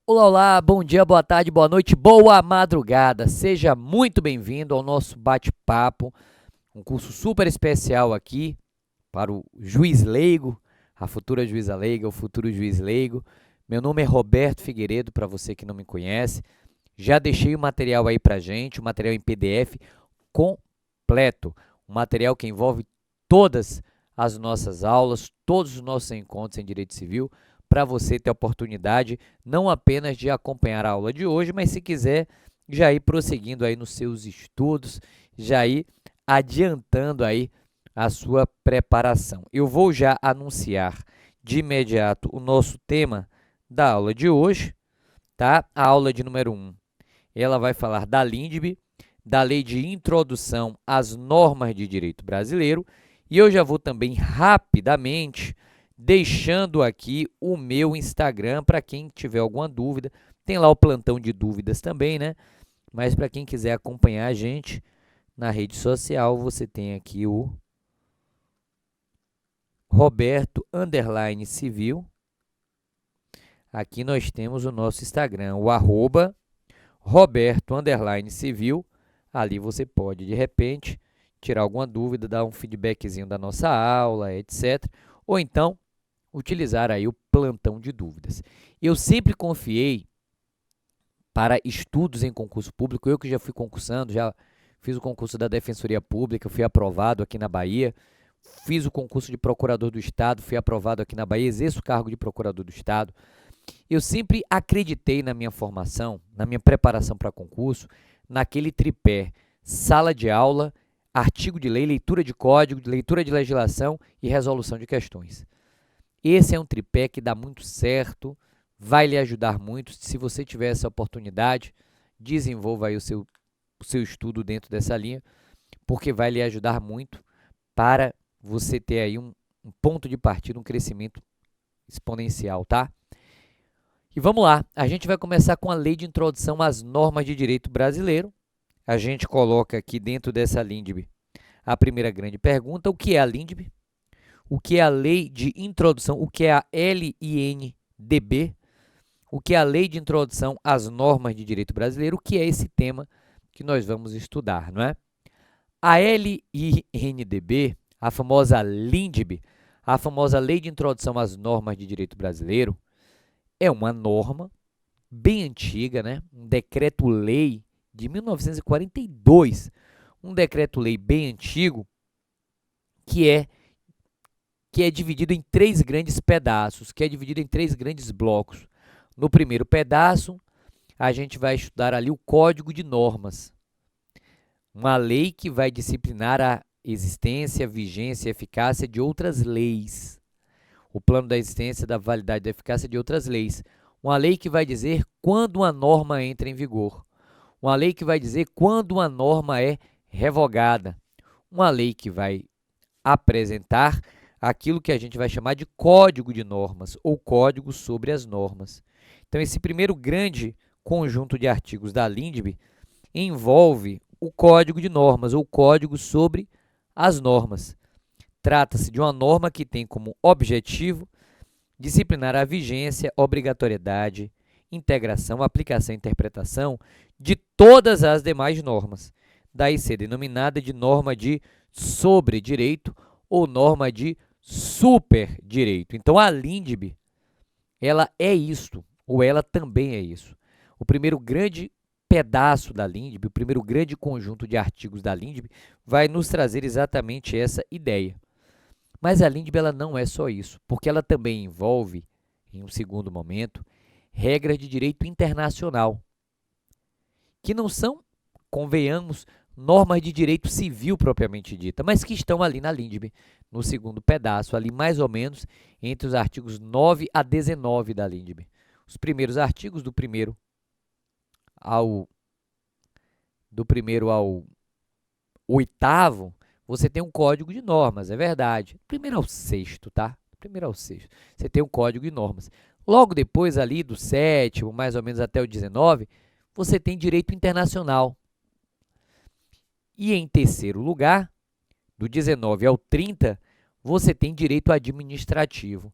Olá, olá, bom dia, boa tarde, boa noite, boa madrugada. Seja muito bem-vindo ao nosso bate-papo, um curso super especial aqui para o juiz leigo, a futura juíza leiga, o futuro juiz leigo. Meu nome é Roberto Figueiredo, para você que não me conhece. Já deixei o material aí para gente, o material em PDF completo, um material que envolve todas as nossas aulas, todos os nossos encontros em direito civil, para você ter a oportunidade não apenas de acompanhar a aula de hoje, mas se quiser já ir prosseguindo aí nos seus estudos, já ir adiantando aí a sua preparação. Eu vou já anunciar de imediato o nosso tema da aula de hoje, tá? A aula de número 1, ela vai falar da LINDB, da Lei de Introdução às Normas de Direito Brasileiro, e eu já vou também rapidamente deixando aqui o meu Instagram para quem tiver alguma dúvida. Tem lá o plantão de dúvidas também, né? Mas para quem quiser acompanhar a gente na rede social, você tem aqui o Roberto_Civil. Aqui nós temos o nosso Instagram, o @Roberto_Civil. Ali você pode, de repente, tirar alguma dúvida, dar um feedbackzinho da nossa aula, etc. Ou então, utilizar aí o plantão de dúvidas. Eu sempre confiei para estudos em concurso público, eu que já fui concursando, já fiz o concurso da Defensoria Pública, fui aprovado aqui na Bahia, fiz o concurso de Procurador do Estado, fui aprovado aqui na Bahia, exerço o cargo de Procurador do Estado. Eu sempre acreditei na minha formação, na minha preparação para concurso, naquele tripé: sala de aula, artigo de lei, leitura de código, leitura de legislação e resolução de questões. Esse é um tripé que dá muito certo, vai lhe ajudar muito. Se você tiver essa oportunidade, desenvolva aí o seu estudo dentro dessa linha, porque vai lhe ajudar muito para você ter aí um ponto de partida, um crescimento exponencial, tá? E vamos lá, a gente vai começar com a Lei de Introdução às Normas de Direito Brasileiro. A gente coloca aqui dentro dessa LINDB a primeira grande pergunta: o que é a LINDB? O que é a Lei de Introdução? O que é a LINDB? O que é a Lei de Introdução às Normas de Direito Brasileiro? O que é esse tema que nós vamos estudar, não é? A LINDB, a famosa LINDB, a famosa Lei de Introdução às Normas de Direito Brasileiro, é uma norma bem antiga, né? Um decreto-lei de 1942, um decreto-lei bem antigo que é dividido em três grandes pedaços, que é dividido em três grandes blocos. No primeiro pedaço, a gente vai estudar ali o Código de Normas, uma lei que vai disciplinar a existência, vigência e eficácia de outras leis. O plano da existência, da validade e da eficácia de outras leis. Uma lei que vai dizer quando uma norma entra em vigor. Uma lei que vai dizer quando uma norma é revogada. Uma lei que vai apresentar aquilo que a gente vai chamar de Código de Normas ou Código sobre as Normas. Então, esse primeiro grande conjunto de artigos da LINDB envolve o Código de Normas ou Código sobre as Normas. Trata-se de uma norma que tem como objetivo disciplinar a vigência, obrigatoriedade, integração, aplicação e interpretação de todas as demais normas. Daí ser denominada de norma de sobredireito ou norma de superdireito. Então, a LINDB, ela é isto, ou ela também é isso. O primeiro grande pedaço da LINDB, o primeiro grande conjunto de artigos da LINDB, vai nos trazer exatamente essa ideia. Mas a LINDB ela não é só isso, porque ela também envolve, em um segundo momento, regras de direito internacional, que não são, convenhamos, normas de direito civil propriamente dita, mas que estão ali na LINDB, no segundo pedaço, ali mais ou menos entre os artigos 9 a 19 da LINDB. Os primeiros artigos, do primeiro ao oitavo, você tem um código de normas, é verdade. Primeiro ao sexto, tá? Primeiro ao sexto, você tem um código de normas. Logo depois, ali do sétimo, mais ou menos até o 19, você tem direito internacional. E em terceiro lugar, do 19 ao 30, você tem direito administrativo.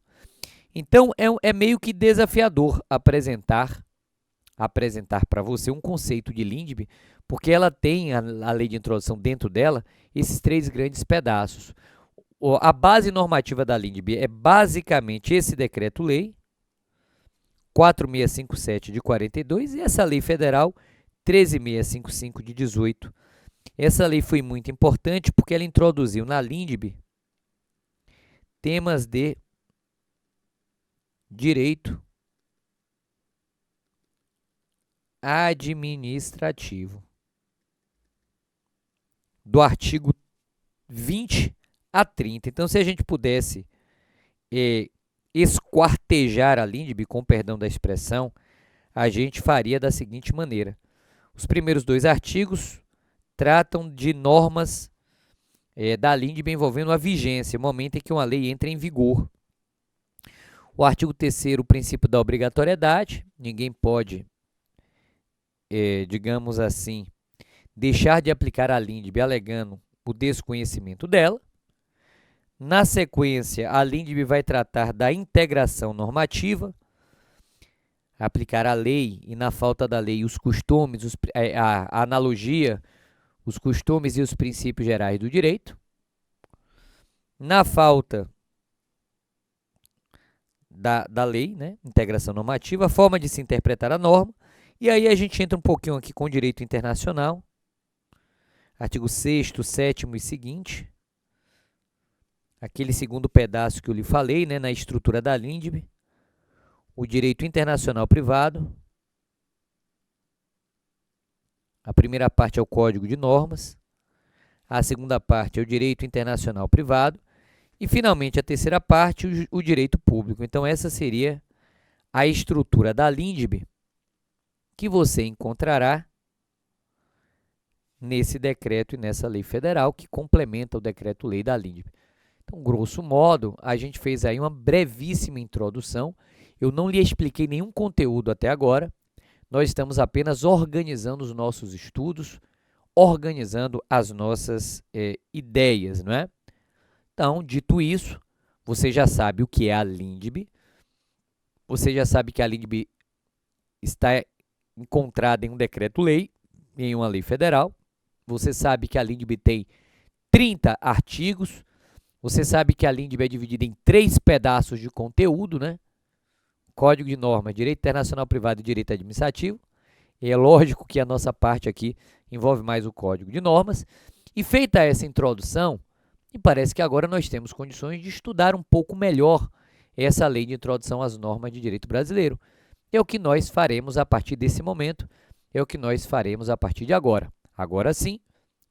Então, é meio que desafiador apresentar apresentar para você um conceito de LINDB, porque ela tem, a lei de introdução dentro dela, esses três grandes pedaços. A base normativa da LINDB é basicamente esse decreto-lei, 4657 de 42, e essa lei federal 13655 de 18. Essa lei foi muito importante porque ela introduziu na LINDB temas de direito administrativo, do artigo 20 a 30. Então, se a gente pudesse esquartejar a LINDB, com perdão da expressão, a gente faria da seguinte maneira. Os primeiros dois artigos tratam de normas da LINDB envolvendo a vigência, o momento em que uma lei entra em vigor. O artigo 3º, o princípio da obrigatoriedade, ninguém pode, digamos assim, deixar de aplicar a LINDB alegando o desconhecimento dela. Na sequência, a LINDB vai tratar da integração normativa, aplicar a lei e, na falta da lei, os costumes, a analogia, os costumes e os princípios gerais do direito. Na falta da lei, né, integração normativa, a forma de se interpretar a norma. E aí a gente entra um pouquinho aqui com o direito internacional, artigo 6º, 7º e seguinte. Aquele segundo pedaço que eu lhe falei, né, na estrutura da LINDB, o direito internacional privado. A primeira parte é o Código de Normas, a segunda parte é o direito internacional privado e, finalmente, a terceira parte, o direito público. Então, essa seria a estrutura da LINDB que você encontrará nesse decreto e nessa lei federal que complementa o decreto-lei da LINDB. Então, grosso modo, a gente fez aí uma brevíssima introdução. Eu não lhe expliquei nenhum conteúdo até agora. Nós estamos apenas organizando os nossos estudos, organizando as nossas ideias, não é? Então, dito isso, você já sabe o que é a LINDB. Você já sabe que a LINDB está encontrada em um decreto-lei, em uma lei federal. Você sabe que a LINDB tem 30 artigos. Você sabe que a LINDB é dividida em 3 pedaços de conteúdo, né? Código de Normas, Direito Internacional Privado e Direito Administrativo. E é lógico que a nossa parte aqui envolve mais o Código de Normas. E feita essa introdução, me parece que agora nós temos condições de estudar um pouco melhor essa lei de introdução às normas de direito brasileiro. É o que nós faremos a partir desse momento, é o que nós faremos a partir de agora. Agora sim,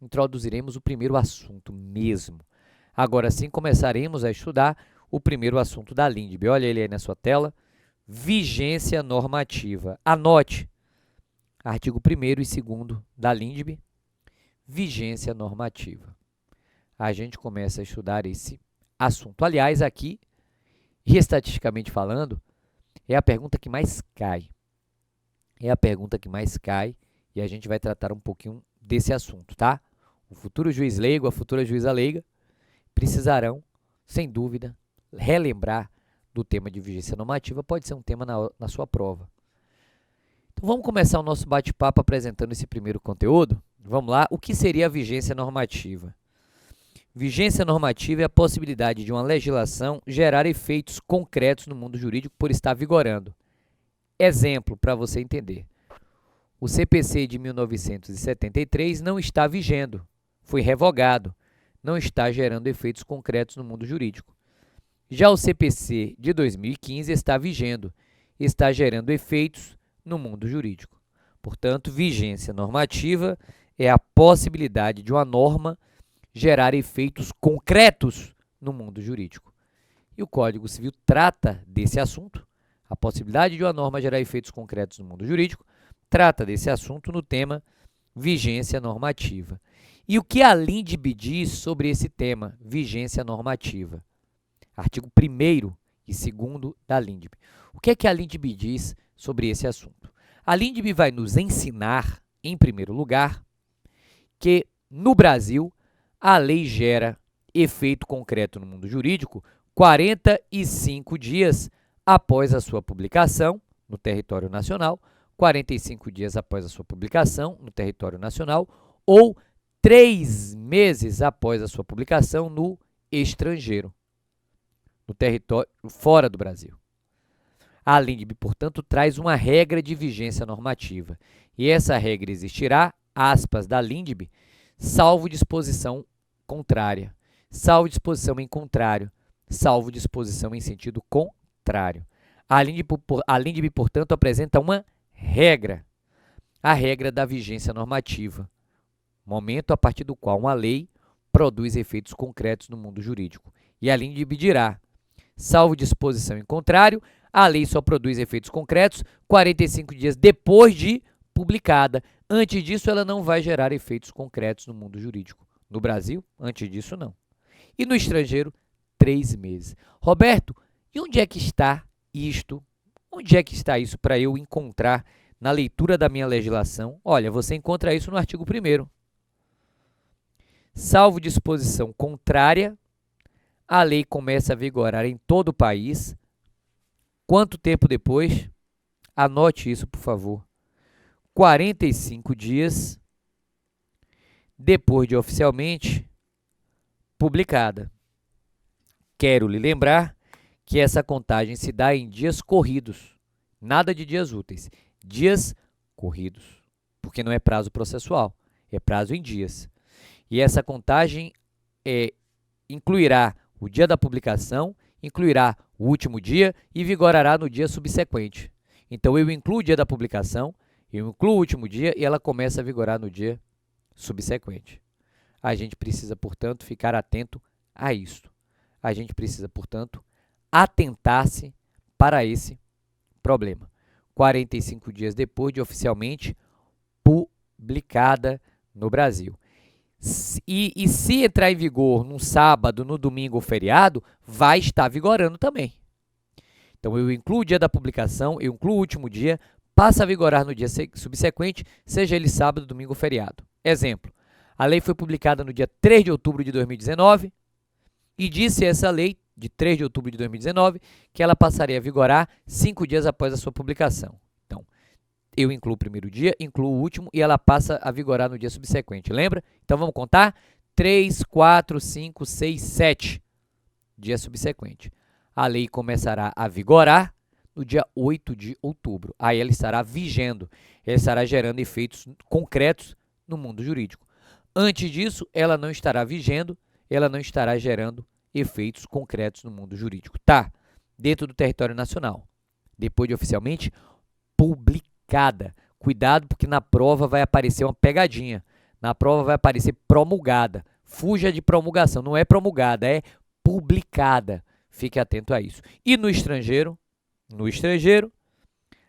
introduziremos o primeiro assunto mesmo. Agora sim, começaremos a estudar o primeiro assunto da LINDB. Olha ele aí na sua tela. Vigência normativa. Anote. Artigo 1º e 2º da LINDB. Vigência normativa. A gente começa a estudar esse assunto. Aliás, aqui, estatisticamente falando, é a pergunta que mais cai. É a pergunta que mais cai e a gente vai tratar um pouquinho desse assunto, tá? O futuro juiz leigo, a futura juíza leiga, precisarão, sem dúvida, relembrar do tema de vigência normativa, pode ser um tema na sua prova. Então, vamos começar o nosso bate-papo apresentando esse primeiro conteúdo? Vamos lá, o que seria a vigência normativa? Vigência normativa é a possibilidade de uma legislação gerar efeitos concretos no mundo jurídico por estar vigorando. Exemplo, para você entender. O CPC de 1973 não está vigendo, foi revogado. Não está gerando efeitos concretos no mundo jurídico. Já o CPC de 2015 está vigendo, está gerando efeitos no mundo jurídico. Portanto, vigência normativa é a possibilidade de uma norma gerar efeitos concretos no mundo jurídico. E o Código Civil trata desse assunto, a possibilidade de uma norma gerar efeitos concretos no mundo jurídico, trata desse assunto no tema vigência normativa. E o que a LINDB diz sobre esse tema, vigência normativa? Artigo 1º e 2º da LINDB. O que é que a LINDB diz sobre esse assunto? A LINDB vai nos ensinar, em primeiro lugar, que no Brasil a lei gera efeito concreto no mundo jurídico 45 dias após a sua publicação no território nacional, 45 dias após a sua publicação no território nacional ou 3 meses após a sua publicação no estrangeiro, no território fora do Brasil. A LINDB, portanto, traz uma regra de vigência normativa, e essa regra existirá, aspas, da LINDB, salvo disposição contrária, salvo disposição em contrário, salvo disposição em sentido contrário. A LINDB, portanto, apresenta uma regra, a regra da vigência normativa, momento a partir do qual uma lei produz efeitos concretos no mundo jurídico. E a LINDB dirá, salvo disposição em contrário, a lei só produz efeitos concretos 45 dias depois de publicada. Antes disso, ela não vai gerar efeitos concretos no mundo jurídico. No Brasil, antes disso, não. E no estrangeiro, 3 meses. Roberto, e onde é que está isto? Onde é que está isso para eu encontrar na leitura da minha legislação? Olha, você encontra isso no artigo 1º. Salvo disposição contrária, a lei começa a vigorar em todo o país. Quanto tempo depois? Anote isso, por favor. 45 dias depois de oficialmente publicada. Quero lhe lembrar que essa contagem se dá em dias corridos, nada de dias úteis, dias corridos, porque não é prazo processual, é prazo em dias. E essa contagem incluirá o dia da publicação, incluirá o último dia e vigorará no dia subsequente. Então, eu incluo o dia da publicação, eu incluo o último dia e ela começa a vigorar no dia subsequente. A gente precisa, portanto, ficar atento a isso. A gente precisa, portanto, atentar-se para esse problema. 45 dias depois de oficialmente publicada no Brasil. E se entrar em vigor num sábado, no domingo ou feriado, vai estar vigorando também. Então, eu incluo o dia da publicação, eu incluo o último dia, passa a vigorar no dia subsequente, seja ele sábado, domingo ou feriado. Exemplo, a lei foi publicada no dia 3 de outubro de 2019 e disse essa lei, de 3 de outubro de 2019, que ela passaria a vigorar 5 dias após a sua publicação. Então, eu incluo o primeiro dia, incluo o último e ela passa a vigorar no dia subsequente. Lembra? Então, vamos contar? 3, 4, 5, 6, 7. Dia subsequente. A lei começará a vigorar no dia 8 de outubro. Aí ela estará vigendo, ela estará gerando efeitos concretos no mundo jurídico. Antes disso, ela não estará vigendo, ela não estará gerando efeitos concretos no mundo jurídico. Tá, dentro do território nacional. Depois de oficialmente publicada. Cuidado, porque na prova vai aparecer uma pegadinha. Na prova vai aparecer promulgada. Fuja de promulgação. Não é promulgada, é publicada. Fique atento a isso. E no estrangeiro,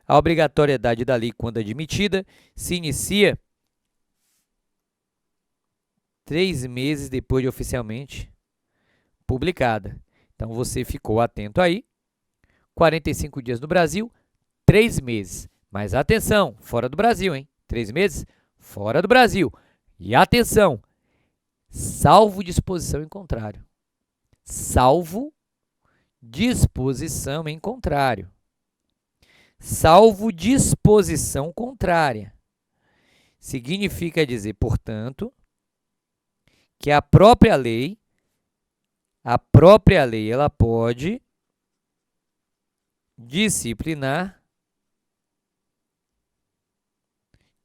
a obrigatoriedade da lei, quando admitida, se inicia 3 meses depois de oficialmente publicada. Então, você ficou atento aí. 45 dias no Brasil, 3 meses. Mas atenção, fora do Brasil, hein? 3 meses fora do Brasil. E atenção, salvo disposição em contrário. Salvo disposição em contrário. Salvo disposição contrária. Significa dizer, portanto, que a própria lei ela pode disciplinar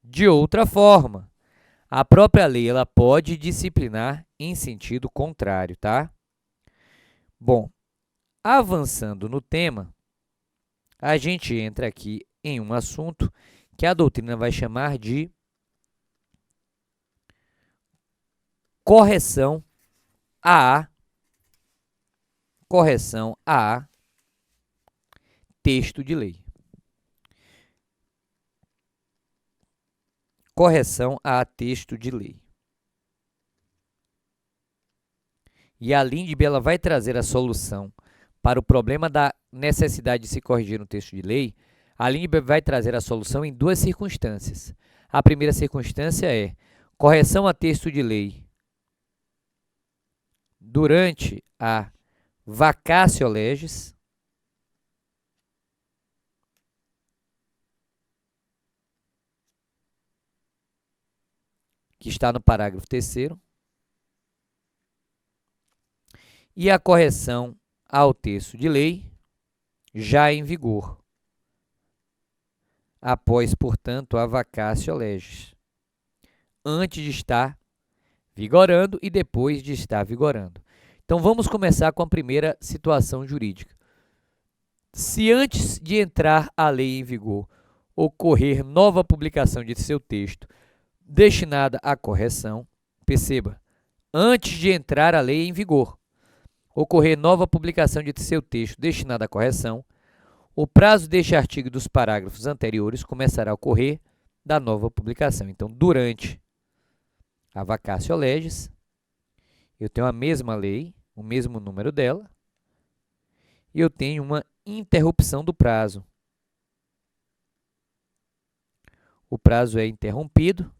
de outra forma. A própria lei ela pode disciplinar em sentido contrário, tá? Bom, avançando no tema, a gente entra aqui em um assunto que a doutrina vai chamar de correção a texto de lei. Correção a texto de lei. E a LINDB ela vai trazer a solução para o problema da necessidade de se corrigir um texto de lei. A LINDB vai trazer a solução em 2 circunstâncias. A primeira circunstância é correção a texto de lei durante a vacatio legis que está no parágrafo 3º, e a correção ao texto de lei já em vigor, após, portanto, a vacatio legis, antes de estar vigorando e depois de estar vigorando. Então, vamos começar com a primeira situação jurídica. Se antes de entrar a lei em vigor ocorrer nova publicação de seu texto destinada à correção, perceba, antes de entrar a lei em vigor, ocorrer nova publicação de seu texto destinada à correção, o prazo deste artigo e dos parágrafos anteriores começará a ocorrer da nova publicação. Então, durante a vacatio legis, eu tenho a mesma lei, o mesmo número dela, e eu tenho uma interrupção do prazo. O prazo é interrompido,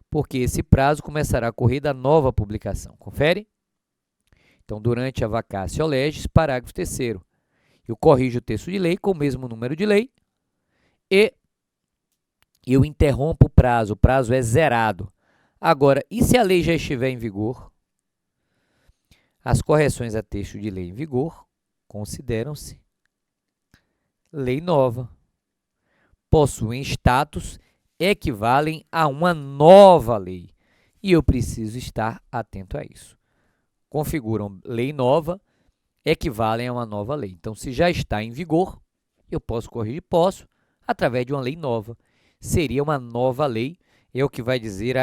porque esse prazo começará a correr da nova publicação. Confere? Então, durante a vacatio legis, parágrafo 3º, eu corrijo o texto de lei com o mesmo número de lei e eu interrompo o prazo é zerado. Agora, e se a lei já estiver em vigor? As correções a texto de lei em vigor consideram-se lei nova, possuem status, equivalem a uma nova lei, e eu preciso estar atento a isso. Configuram lei nova, equivalem a uma nova lei. Então, se já está em vigor, eu posso corrigir? Posso, através de uma lei nova. Seria uma nova lei, é o que vai dizer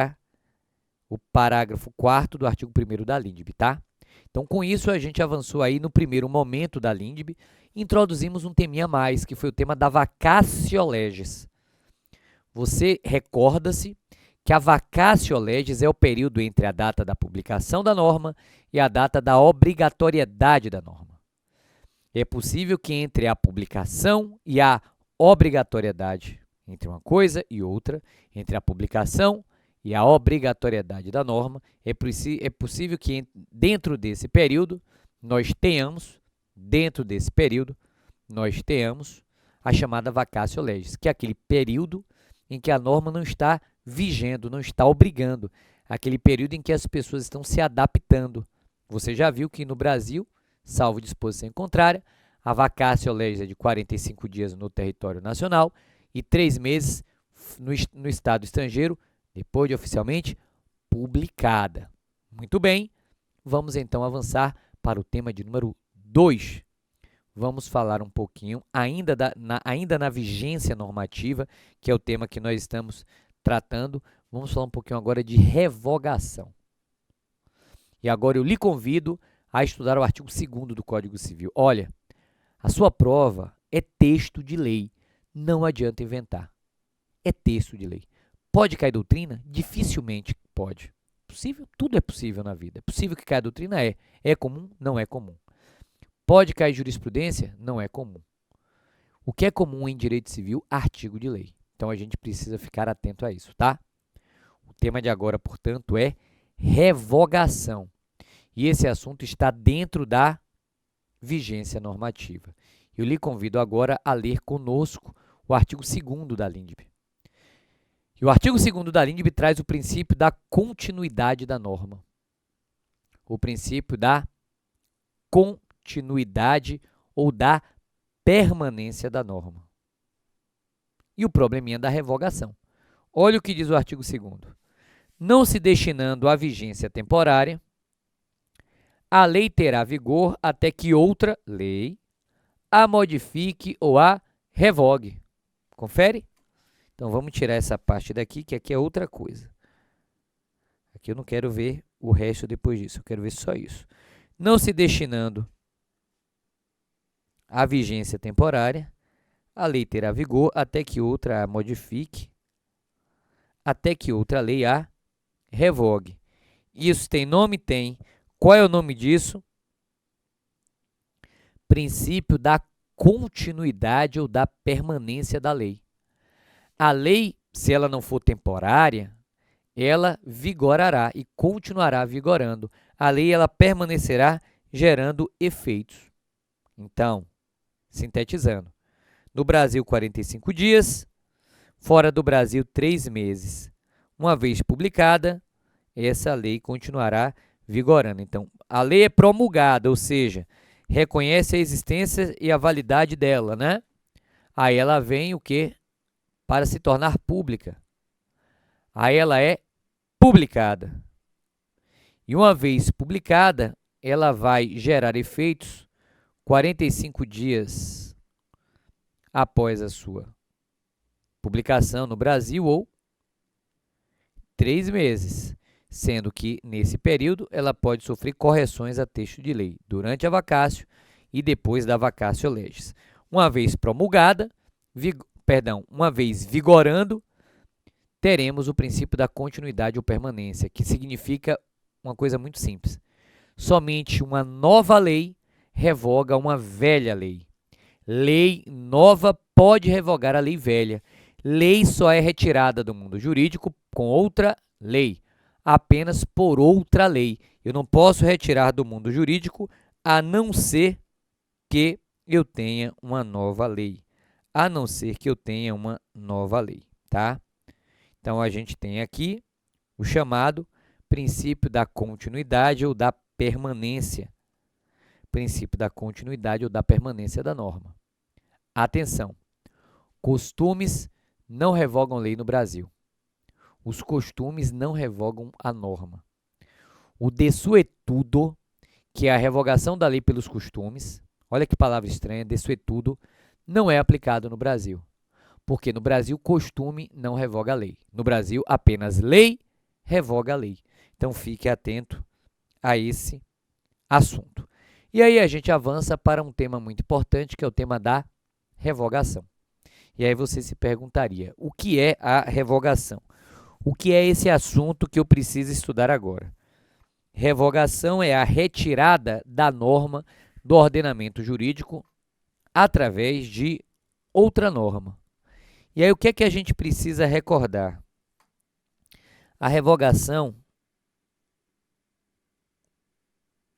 o parágrafo 4º do artigo 1º da LINDB, tá? Então, com isso, a gente avançou aí no primeiro momento da LINDB, introduzimos um teminha a mais, que foi o tema da vacatio legis. Você recorda-se que a vacatio legis é o período entre a data da publicação da norma e a data da obrigatoriedade da norma. É possível que entre a publicação e a obrigatoriedade, entre uma coisa e outra, entre a publicação e a obrigatoriedade da norma, é possível que dentro desse período nós tenhamos a chamada vacatio legis, que é aquele período em que a norma não está vigendo, não está obrigando, aquele período em que as pessoas estão se adaptando. Você já viu que no Brasil, salvo disposição contrária, a vacatio legis é de 45 dias no território nacional e 3 meses no estado estrangeiro, depois de oficialmente publicada. Muito bem, vamos então avançar para o tema de número 2. Vamos falar um pouquinho, ainda na vigência normativa, que é o tema que nós estamos tratando, vamos falar um pouquinho agora de revogação. E agora eu lhe convido a estudar o artigo 2º do Código Civil. Olha, a sua prova é texto de lei, não adianta inventar. É texto de lei. Pode cair doutrina? Dificilmente pode. Possível? Tudo é possível na vida. É possível que caia doutrina? É. É comum? Não é comum. Pode cair jurisprudência? Não é comum. O que é comum em direito civil? Artigo de lei. Então, a gente precisa ficar atento a isso, tá? O tema de agora, portanto, é revogação. E esse assunto está dentro da vigência normativa. Eu lhe convido agora a ler conosco o artigo 2º da LINDB. E o artigo 2º da LINDB traz o princípio da continuidade da norma. O princípio da continuidade ou da permanência da norma. E o probleminha da revogação. Olha o que diz o artigo 2º. Não se destinando à vigência temporária, a lei terá vigor até que outra lei a modifique ou a revogue. Confere? Então, vamos tirar essa parte daqui, que aqui é outra coisa. Aqui eu não quero ver o resto depois disso, eu quero ver só isso. Não se destinando à vigência temporária, a lei terá vigor até que outra a modifique, até que outra lei a revogue. Isso tem nome? Tem. Qual é o nome disso? Princípio da continuidade ou da permanência da lei. A lei, se ela não for temporária, ela vigorará e continuará vigorando. A lei ela permanecerá gerando efeitos. Então, sintetizando, no Brasil 45 dias, fora do Brasil 3 meses. Uma vez publicada, essa lei continuará vigorando. Então, a lei é promulgada, ou seja, reconhece a existência e a validade dela, né? Aí ela vem o quê? Para se tornar pública. Aí ela é publicada. E uma vez publicada, ela vai gerar efeitos 45 dias após a sua publicação no Brasil ou 3 meses, sendo que, nesse período, ela pode sofrer correções a texto de lei durante a vacácio e depois da vacácio legis. Uma vez promulgada, uma vez vigorando, teremos o princípio da continuidade ou permanência, que significa uma coisa muito simples. Somente uma nova lei revoga uma velha lei. Lei nova pode revogar a lei velha. Lei só é retirada do mundo jurídico com outra lei, apenas por outra lei. Eu não posso retirar do mundo jurídico a não ser que eu tenha uma nova lei. A não ser que eu tenha uma nova lei, tá? Então, a gente tem aqui o chamado princípio da continuidade ou da permanência. Princípio da continuidade ou da permanência da norma. Atenção! Costumes não revogam lei no Brasil. Os costumes não revogam a norma. O desuetudo, que é a revogação da lei pelos costumes, olha que palavra estranha, desuetudo, não é aplicado no Brasil. Porque no Brasil, costume não revoga a lei. No Brasil, apenas lei revoga a lei. Então, fique atento a esse assunto. E aí, a gente avança para um tema muito importante, que é o tema da revogação. E aí, você se perguntaria, o que é a revogação? O que é esse assunto que eu preciso estudar agora? Revogação é a retirada da norma do ordenamento jurídico através de outra norma. E aí, o que é que a gente precisa recordar? A revogação,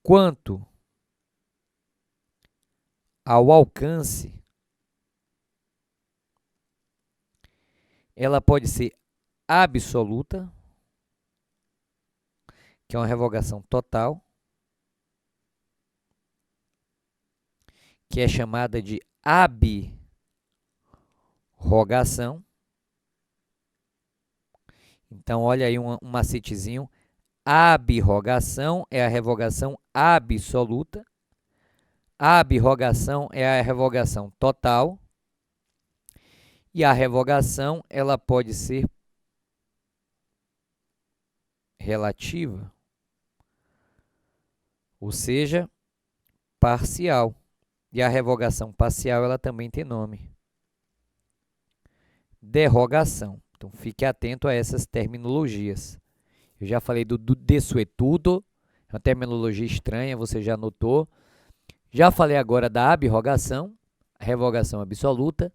quanto ao alcance, ela pode ser absoluta, que é uma revogação total, que é chamada de ab-rogação. Então, olha aí um macetezinho. Ab-rogação é a revogação absoluta. Ab-rogação é a revogação total. E a revogação, ela pode ser relativa, ou seja, parcial. E a revogação parcial, ela também tem nome. Derrogação. Então, fique atento a essas terminologias. Eu já falei do desuetudo, é uma terminologia estranha, você já notou. Já falei agora da ab-rogação, a revogação absoluta,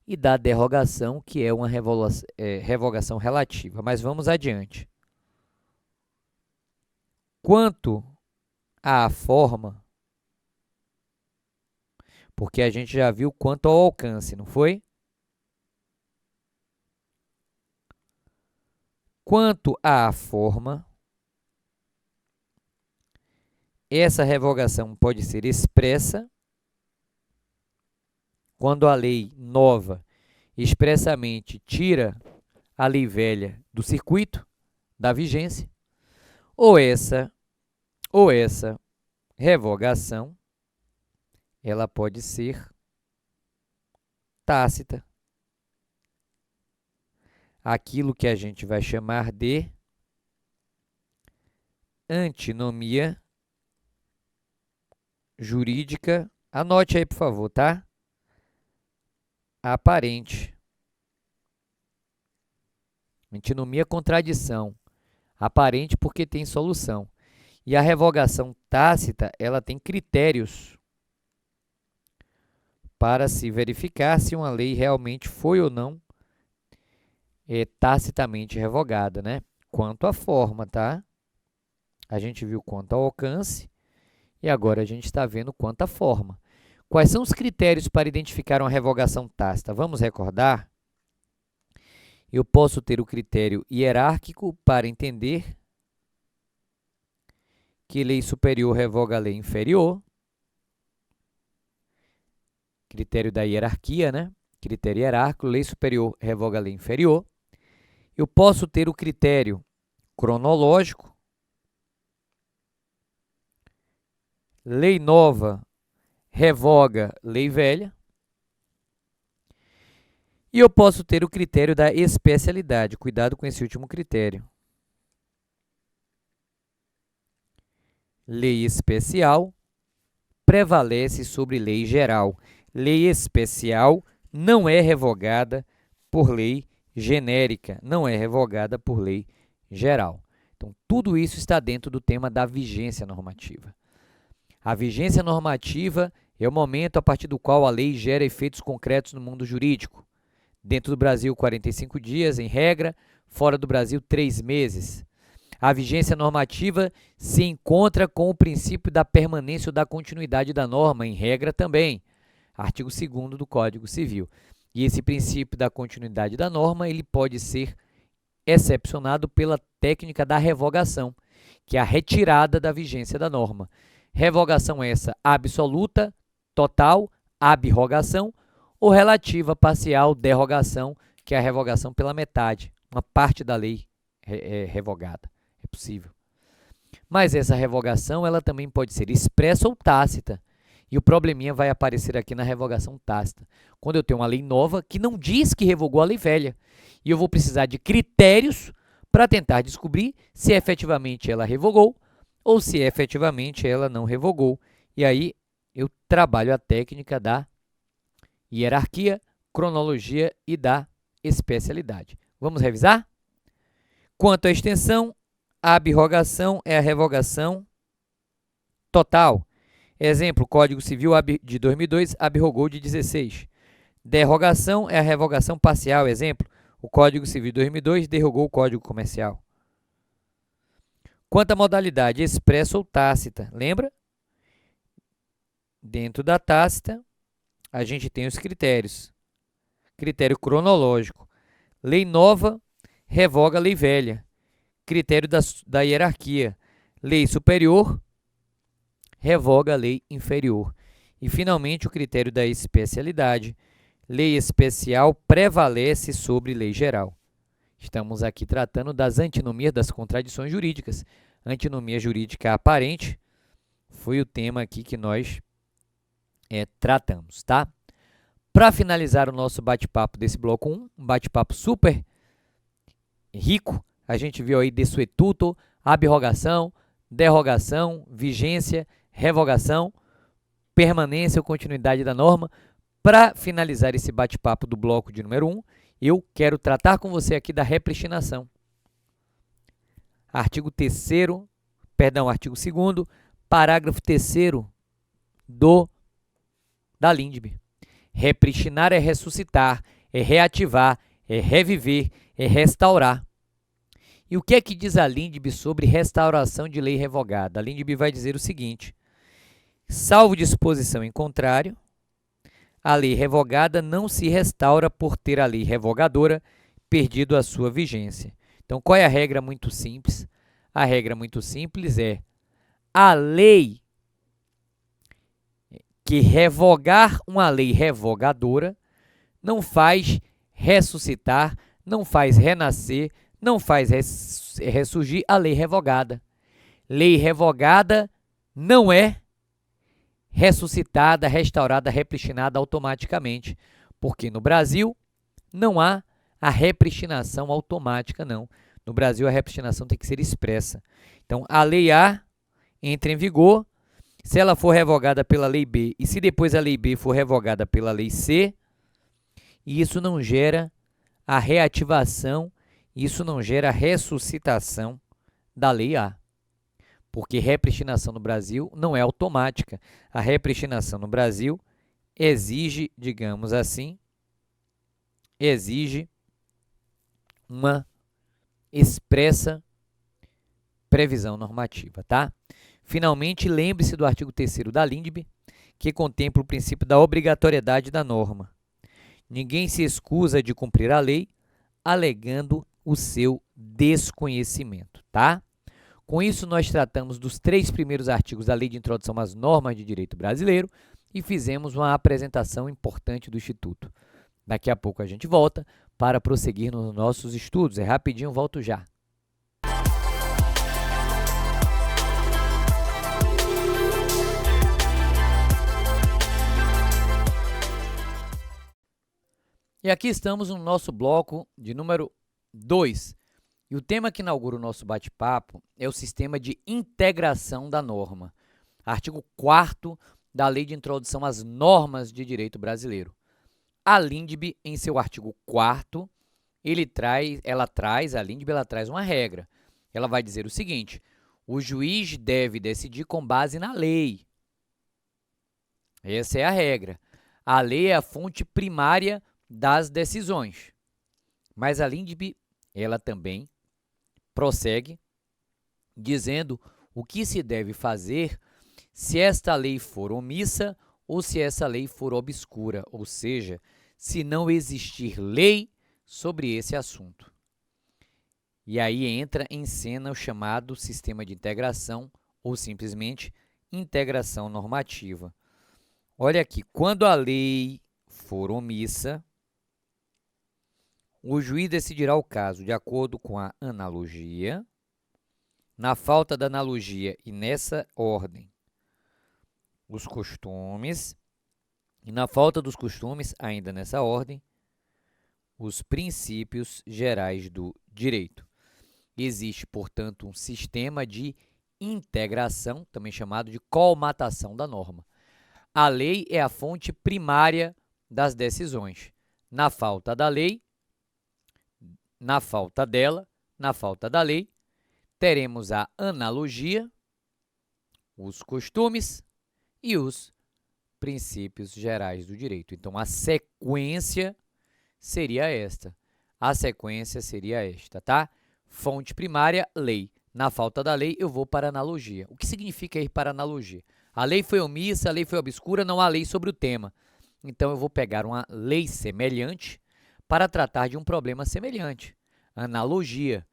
e da derrogação, que é uma revogação relativa. Mas vamos adiante. Quanto à forma, porque a gente já viu quanto ao alcance, não foi? Quanto à forma, essa revogação pode ser expressa, quando a lei nova expressamente tira a lei velha do circuito, da vigência, ou essa revogação, ela pode ser tácita. Aquilo que a gente vai chamar de antinomia jurídica. Anote aí, por favor, tá? Aparente. Antinomia, contradição. Aparente porque tem solução. E a revogação tácita, ela tem critérios para se verificar se uma lei realmente foi ou não tacitamente revogada, né? Quanto à forma, tá? A gente viu quanto ao alcance e agora a gente está vendo quanto à forma. Quais são os critérios para identificar uma revogação tácita? Vamos recordar? Eu posso ter o critério hierárquico para entender que lei superior revoga a lei inferior. Critério da hierarquia, né? Critério hierárquico, lei superior revoga a lei inferior. Eu posso ter o critério cronológico. Lei nova revoga lei velha. E eu posso ter o critério da especialidade. Cuidado com esse último critério. Lei especial prevalece sobre lei geral. Lei especial não é revogada por lei genérica, não é revogada por lei geral. Então, tudo isso está dentro do tema da vigência normativa. A vigência normativa é o momento a partir do qual a lei gera efeitos concretos no mundo jurídico. Dentro do Brasil, 45 dias, em regra, fora do Brasil, 3 meses. A vigência normativa se encontra com o princípio da permanência ou da continuidade da norma, em regra também, artigo 2º do Código Civil. E esse princípio da continuidade da norma, ele pode ser excepcionado pela técnica da revogação, que é a retirada da vigência da norma. Revogação essa absoluta, total, ab-rogação, ou relativa, parcial, derrogação, que é a revogação pela metade, uma parte da lei revogada. É possível. Mas essa revogação ela também pode ser expressa ou tácita. E o probleminha vai aparecer aqui na revogação tácita. Quando eu tenho uma lei nova que não diz que revogou a lei velha. E eu vou precisar de critérios para tentar descobrir se efetivamente ela revogou ou se efetivamente ela não revogou. E aí eu trabalho a técnica da hierarquia, cronologia e da especialidade. Vamos revisar? Quanto à extensão, a ab-rogação é a revogação total. Exemplo, Código Civil de 2002 ab-rogou de 16. Derrogação é a revogação parcial. Exemplo, o Código Civil de 2002 derrogou o Código Comercial. Quanto à modalidade expressa ou tácita, lembra? Dentro da tácita, a gente tem os critérios. Critério cronológico. Lei nova revoga a lei velha. Critério da hierarquia. Lei superior revoga a lei inferior. E, finalmente, o critério da especialidade. Lei especial prevalece sobre lei geral. Estamos aqui tratando das antinomias, das contradições jurídicas. Antinomia jurídica aparente foi o tema aqui que nós tratamos, tá? Para finalizar o nosso bate-papo desse bloco 1, um bate-papo super rico, a gente viu aí desuetuto, ab-rogação, derrogação, vigência, revogação, permanência ou continuidade da norma. Para finalizar esse bate-papo do bloco de número 1, eu quero tratar com você aqui da repristinação. Artigo 2º, parágrafo 3º da LINDB. Repristinar é ressuscitar, é reativar, é reviver, é restaurar. E o que é que diz a LINDB sobre restauração de lei revogada? A LINDB vai dizer o seguinte: salvo disposição em contrário, a lei revogada não se restaura por ter a lei revogadora perdido a sua vigência. Então, qual é a regra muito simples? A regra muito simples é a lei que revogar uma lei revogadora não faz ressuscitar, não faz renascer, não faz ressurgir a lei revogada. Lei revogada não é ressuscitada, restaurada, repristinada automaticamente, porque no Brasil não há a repristinação automática, não. No Brasil, a repristinação tem que ser expressa. Então, a lei A entra em vigor, se ela for revogada pela lei B e se depois a lei B for revogada pela lei C, isso não gera a reativação, isso não gera a ressuscitação da lei A. Porque repristinação no Brasil não é automática. A repristinação no Brasil exige, digamos assim, exige uma expressa previsão normativa, tá? Finalmente, lembre-se do artigo 3º da LINDB, que contempla o princípio da obrigatoriedade da norma. Ninguém se excusa de cumprir a lei, alegando o seu desconhecimento, tá? Com isso, nós tratamos dos 3 primeiros artigos da Lei de Introdução às Normas de Direito Brasileiro e fizemos uma apresentação importante do Instituto. Daqui a pouco a gente volta para prosseguir nos nossos estudos. É rapidinho, volto já. E aqui estamos no nosso bloco de número 2. E o tema que inaugura o nosso bate-papo é o sistema de integração da norma. Artigo 4º da Lei de Introdução às Normas de Direito Brasileiro. A LINDB, em seu artigo 4º, ela traz uma regra. Ela vai dizer o seguinte: o juiz deve decidir com base na lei. Essa é a regra. A lei é a fonte primária das decisões. Mas a LINDB, ela também prossegue dizendo o que se deve fazer se esta lei for omissa ou se essa lei for obscura, ou seja, se não existir lei sobre esse assunto. E aí entra em cena o chamado sistema de integração ou simplesmente integração normativa. Olha aqui, quando a lei for omissa, o juiz decidirá o caso de acordo com a analogia. Na falta da analogia e nessa ordem, os costumes. E na falta dos costumes, ainda nessa ordem, os princípios gerais do direito. Existe, portanto, um sistema de integração, também chamado de colmatação da norma. A lei é a fonte primária das decisões. Na falta da lei, na falta da lei, teremos a analogia, os costumes e os princípios gerais do direito. Então, a sequência seria esta. Tá? Fonte primária, lei. Na falta da lei, eu vou para a analogia. O que significa ir para a analogia? A lei foi omissa, a lei foi obscura, não há lei sobre o tema. Então, eu vou pegar uma lei semelhante para tratar de um problema semelhante. Analogia.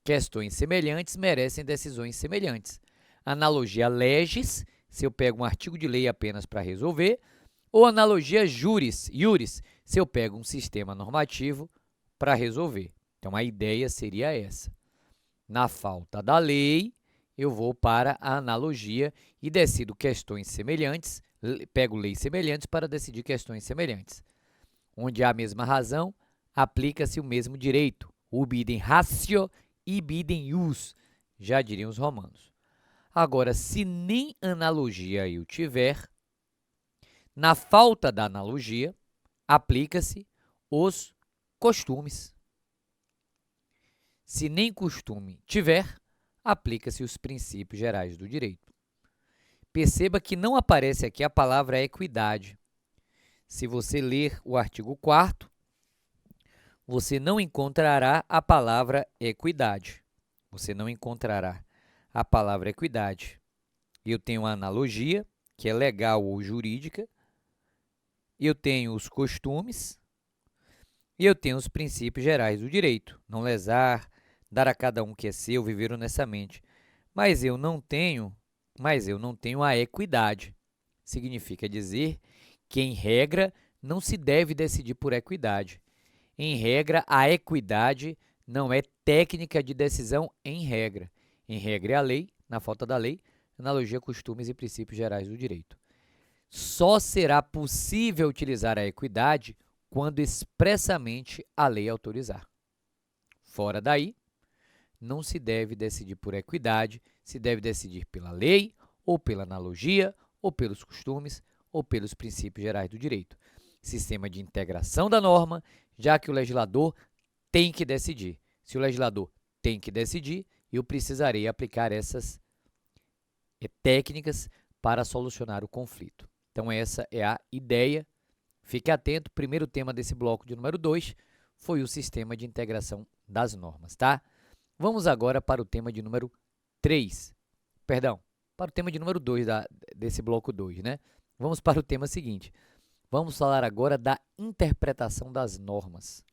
Questões semelhantes merecem decisões semelhantes. Analogia legis, se eu pego um artigo de lei apenas para resolver, ou analogia iuris, se eu pego um sistema normativo para resolver. Então, a ideia seria essa. Na falta da lei, eu vou para a analogia e decido questões semelhantes, pego leis semelhantes para decidir questões semelhantes. Onde há a mesma razão, aplica-se o mesmo direito. Ubi idem ratio, ibi idem ius, já diriam os romanos. Agora, se nem analogia eu tiver, na falta da analogia, aplica-se os costumes. Se nem costume tiver, aplica-se os princípios gerais do direito. Perceba que não aparece aqui a palavra equidade. Se você ler o artigo 4º, você não encontrará a palavra equidade. Eu tenho a analogia, que é legal ou jurídica. Eu tenho os costumes. E eu tenho os princípios gerais do direito. Não lesar, dar a cada um que é seu, viver honestamente. Mas eu não tenho a equidade. Significa dizer que, em regra, não se deve decidir por equidade. Em regra, a equidade não é técnica de decisão em regra. Em regra é a lei, na falta da lei, analogia, costumes e princípios gerais do direito. Só será possível utilizar a equidade quando expressamente a lei autorizar. Fora daí, não se deve decidir por equidade, se deve decidir pela lei, ou pela analogia, ou pelos costumes, ou pelos princípios gerais do direito. Sistema de integração da norma, já que o legislador tem que decidir. Se o legislador tem que decidir, eu precisarei aplicar essas técnicas para solucionar o conflito. Então, essa é a ideia. Fique atento, o primeiro tema desse bloco de número 2 foi o sistema de integração das normas, tá? Vamos agora para o tema de número 3. Perdão, para o tema de número 2 desse bloco 2, né? Vamos para o tema seguinte. Vamos falar agora da interpretação das normas.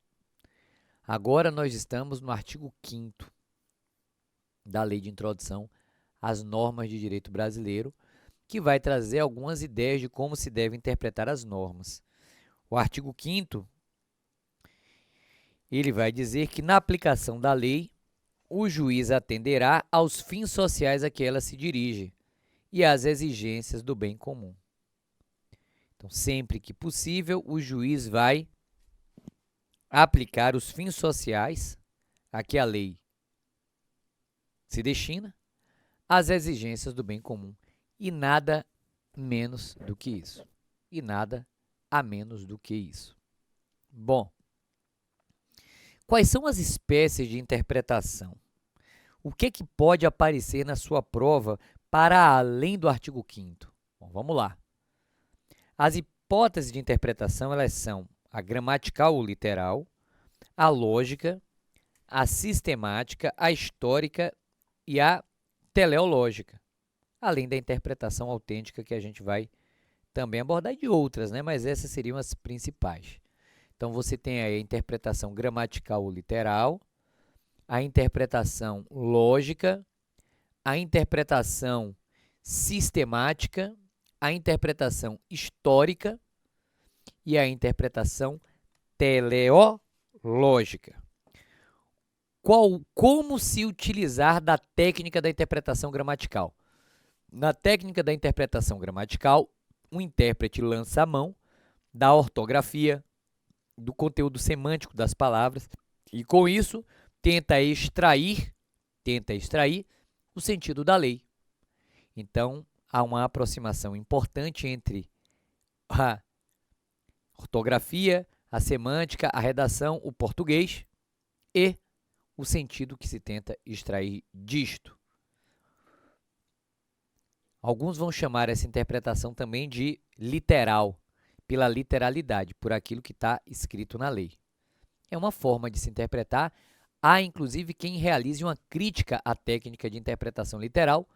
Agora nós estamos no artigo 5º. da Lei de Introdução às Normas de Direito Brasileiro, que vai trazer algumas ideias de como se deve interpretar as normas. O artigo 5º, ele vai dizer que na aplicação da lei, o juiz atenderá aos fins sociais a que ela se dirige e às exigências do bem comum. Então, sempre que possível, o juiz vai aplicar os fins sociais a que a lei se destina às exigências do bem comum e nada menos do que isso. E nada a menos do que isso. Bom, quais são as espécies de interpretação? O que pode aparecer na sua prova para além do artigo 5º? Bom, vamos lá. As hipóteses de interpretação, elas são a gramatical ou literal, a lógica, a sistemática, a histórica e a teleológica, além da interpretação autêntica que a gente vai também abordar e de outras, né? Mas essas seriam as principais. Então, você tem aí a interpretação gramatical ou literal, a interpretação lógica, a interpretação sistemática, a interpretação histórica e a interpretação teleológica. Como se utilizar da técnica da interpretação gramatical? Na técnica da interpretação gramatical, o intérprete lança a mão da ortografia, do conteúdo semântico das palavras e, com isso, tenta extrair o sentido da lei. Então, há uma aproximação importante entre a ortografia, a semântica, a redação, o português e o sentido que se tenta extrair disto. Alguns vão chamar essa interpretação também de literal, pela literalidade, por aquilo que está escrito na lei. É uma forma de se interpretar. Há, inclusive, quem realize uma crítica à técnica de interpretação literal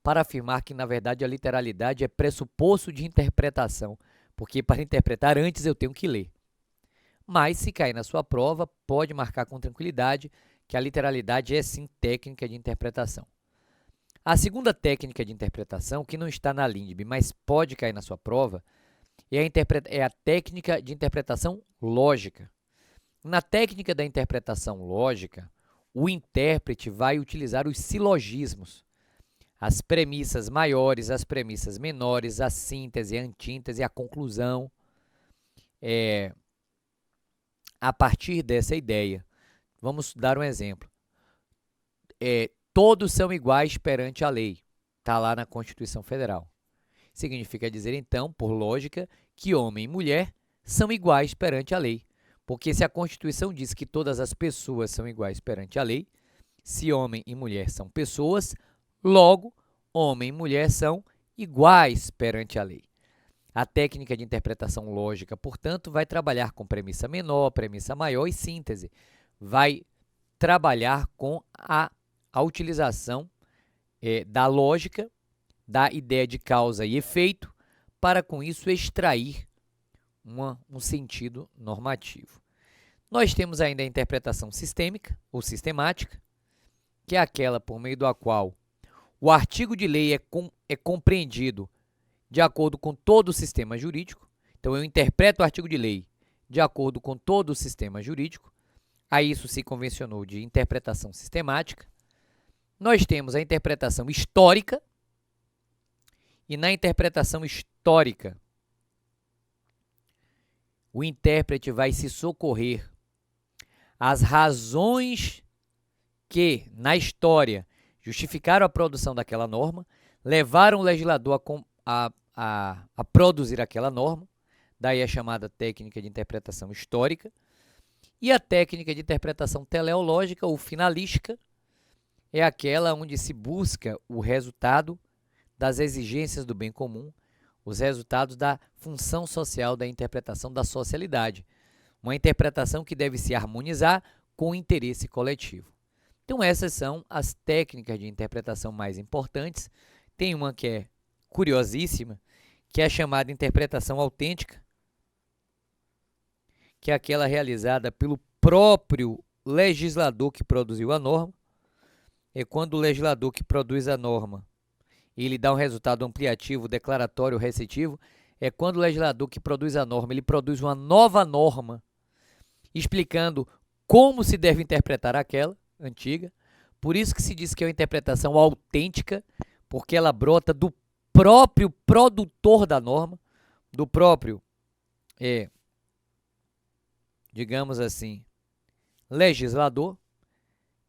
para afirmar que, na verdade, a literalidade é pressuposto de interpretação, porque para interpretar antes eu tenho que ler. Mas, se cair na sua prova, pode marcar com tranquilidade que a literalidade é, sim, técnica de interpretação. A segunda técnica de interpretação, que não está na LINDB, mas pode cair na sua prova, é a técnica de interpretação lógica. Na técnica da interpretação lógica, o intérprete vai utilizar os silogismos, as premissas maiores, as premissas menores, a síntese, a antítese, a conclusão. A partir dessa ideia, vamos dar um exemplo. Todos são iguais perante a lei. Está lá na Constituição Federal. Significa dizer, então, por lógica, que homem e mulher são iguais perante a lei. Porque se a Constituição diz que todas as pessoas são iguais perante a lei, se homem e mulher são pessoas, logo, homem e mulher são iguais perante a lei. A técnica de interpretação lógica, portanto, vai trabalhar com premissa menor, premissa maior e síntese. Vai trabalhar com a utilização da lógica, da ideia de causa e efeito, para com isso extrair um sentido normativo. Nós temos ainda a interpretação sistêmica ou sistemática, que é aquela por meio da qual o artigo de lei é compreendido de acordo com todo o sistema jurídico. Então, eu interpreto o artigo de lei de acordo com todo o sistema jurídico. A isso se convencionou de interpretação sistemática. Nós temos a interpretação histórica, e na interpretação histórica, o intérprete vai se socorrer às razões que, na história, justificaram a produção daquela norma, levaram o legislador a produzir aquela norma, daí a chamada técnica de interpretação histórica, e a técnica de interpretação teleológica ou finalística é aquela onde se busca o resultado das exigências do bem comum, os resultados da função social da interpretação da socialidade, uma interpretação que deve se harmonizar com o interesse coletivo. Então, essas são as técnicas de interpretação mais importantes. Tem uma que é curiosíssima, que é a chamada interpretação autêntica, que é aquela realizada pelo próprio legislador que produziu a norma. é quando o legislador que produz a norma, ele dá um resultado ampliativo, declaratório, restritivo, é quando o legislador que produz a norma, ele produz uma nova norma, explicando como se deve interpretar aquela antiga. Por isso que se diz que é uma interpretação autêntica, porque ela brota do próprio produtor da norma, do próprio, digamos assim, legislador,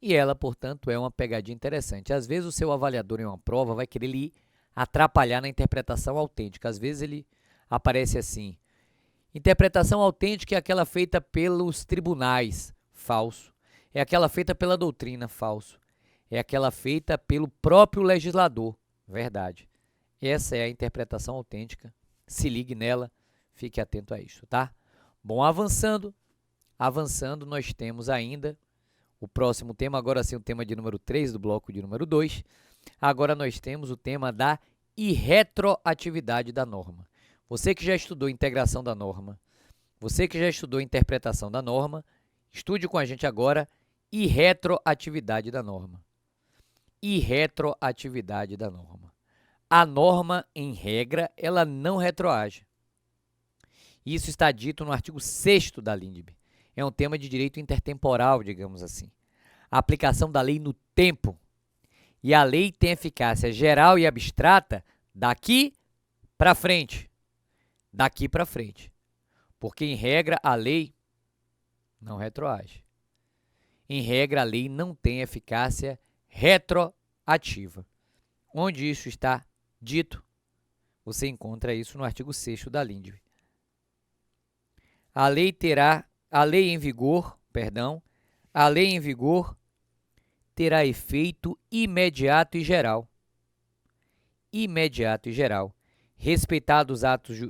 e ela, portanto, é uma pegadinha interessante. Às vezes o seu avaliador em uma prova vai querer lhe atrapalhar na interpretação autêntica. Às vezes ele aparece assim: interpretação autêntica é aquela feita pelos tribunais, falso. É aquela feita pela doutrina, falso. É aquela feita pelo próprio legislador, verdade. Essa é a interpretação autêntica. Se ligue nela, fique atento a isso, tá? Bom, avançando, nós temos ainda o próximo tema, agora sim o tema de número 3 do bloco de número 2. Agora nós temos o tema da irretroatividade da norma. Você que já estudou integração da norma, você que já estudou interpretação da norma, estude com a gente agora irretroatividade da norma. Irretroatividade da norma. A norma, em regra, ela não retroage. Isso está dito no artigo 6º da LINDB. É um tema de direito intertemporal, digamos assim. A aplicação da lei no tempo. E a lei tem eficácia geral e abstrata daqui para frente. Daqui para frente. Porque, em regra, a lei não retroage. Em regra, a lei não tem eficácia retroativa. Onde isso está dito, você encontra isso no artigo 6º da LINDB. A lei em vigor terá efeito imediato e geral. Imediato e geral. Respeitado